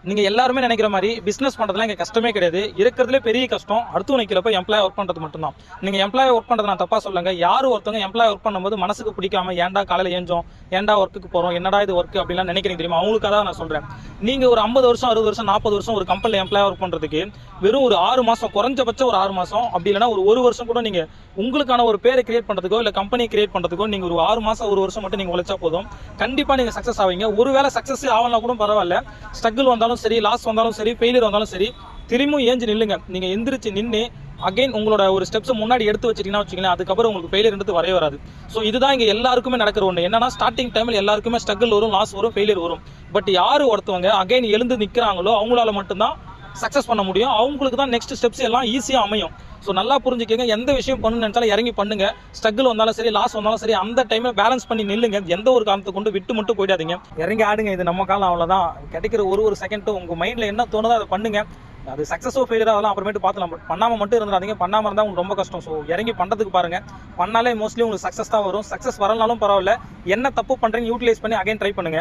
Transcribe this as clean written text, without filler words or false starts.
நீங்க எல்லாருமே நினைக்கிற மாதிரி பிசினஸ் பண்றதுலாம் இங்க கஷ்டமே கிடையாது. இருக்கிறதுல பெரிய கஷ்டம் அடுத்து நிக்கிறப்ப எம்ப்ளாய் ஒர்க் பண்றது மட்டும்தான். நீங்க எம்ப்ளாய் ஒர்க் பண்றது நான் தப்பா சொல்லுங்க. யாரு ஒருத்தவங்க எம்ப்ளாய் ஒர்க் பண்ணும்போது மனசுக்கு பிடிக்காம ஏன்டா காலையில ஏஞ்சோம், ஏன்டா ஒர்க்குக்கு போறோம், என்னடா இது ஒர்க் அப்படிலாம் நினைக்கிறீங்க தெரியுமா? அவங்களுக்காக தான் நான் சொல்றேன். நீங்க ஒரு 50 வருஷம் 60 வருஷம் 40 வருஷம் ஒரு கம்பெனில எம்ப்ளாய் ஒர்க் பண்றதுக்கு வெறும் ஒரு 6 மாசம், குறைஞ்சபட்சம் ஒரு 6 மாசம், அப்படி இல்லைன்னா ஒரு வருஷம் கூட நீங்க உங்களுக்கான ஒரு பேரை கிரியேட் பண்றதுக்கோ இல்ல கம்பெனி கிரியேட் பண்றதுக்கோ நீங்க ஒரு 6 மாசம் 1 வருஷம் மட்டும் நீங்க உழைச்சா போதும். கண்டிப்பா நீங்க சக்சஸ் ஆவீங்க. ஒருவேளை சக்சஸ் ஆகலாம் கூட பரவாயில்ல. ஸ்ட்ரகிள் வந்தாலும் சரி, லாஸ் வந்தாலும் சரி, ஃபெயிலியர் வந்தாலும் சரி, திரும்பியும் ஏஞ்சி நில்லுங்க. நீங்க எந்திரிச்சு நின்று அகைன் உங்களோட ஒரு ஸ்டெப்ஸ் முன்னாடி எடுத்து வச்சிட்டீங்கன்னா வச்சுக்கோங்களேன், அதுக்கப்புறம் உங்களுக்கு ஃபெயிலியர்ன்றது வரவே வராது. ஸோ இதுதான் இங்க எல்லாருக்குமே நடக்கிற ஒன்று. என்னன்னா ஸ்டார்டிங் டைமில் எல்லாருக்குமே ஸ்ட்ரகிள் வரும், லாஸ் வரும், ஃபெயிலியர் வரும். பட் யாரு ஒருத்தவங்க அகைன் எழுந்து நிற்கிறாங்களோ அவங்களால மட்டும்தான் சக்ஸஸ் பண்ண முடியும். அவங்களுக்கு தான் நெக்ஸ்ட் ஸ்டெப்ஸ் எல்லாம் ஈஸியாக அமையும். ஸோ நல்லா புரிஞ்சுக்கங்க. எந்த விஷயம் பண்ணணும்னு நினைச்சாலும் இறங்கி பண்ணுங்க. ஸ்ட்ரகிள் வந்தாலும் சரி, லாஸ் வந்தாலும் சரி, அந்த டைமில் பேலன்ஸ் பண்ணி நில்லுங்க. எந்த ஒரு காரணத்தை கொண்டு விட்டு மட்டும் போயிடாதீங்க. இறங்கி ஆடுங்க. இது நம்ம காலம், அவ்வளோதான். கிடைக்கிற ஒரு செகண்டும் உங்கள் மைண்டில் என்ன தோணுதோ அதை பண்ணுங்க. அது சக்ஸஸோ ஃபெயிலியரோ அதெல்லாம் அப்புறமேட்டு பார்த்துலாம். பட் பண்ணாமல் மட்டும் இருந்துடாதீங்க. பண்ணாமல் இருந்தால் உங்களுக்கு ரொம்ப கஷ்டம். ஸோ இறங்கி பண்ணுறதுக்கு பாருங்க. பண்ணாலே மோஸ்ட்லி உங்களுக்கு சக்ஸஸ் தான் வரும். சக்ஸஸ் வரலனாலும் பரவாயில்ல. என்ன தப்பு பண்ணுறீங்க யூட்டிலைஸ் பண்ணி அகைன் ட்ரை பண்ணுங்க.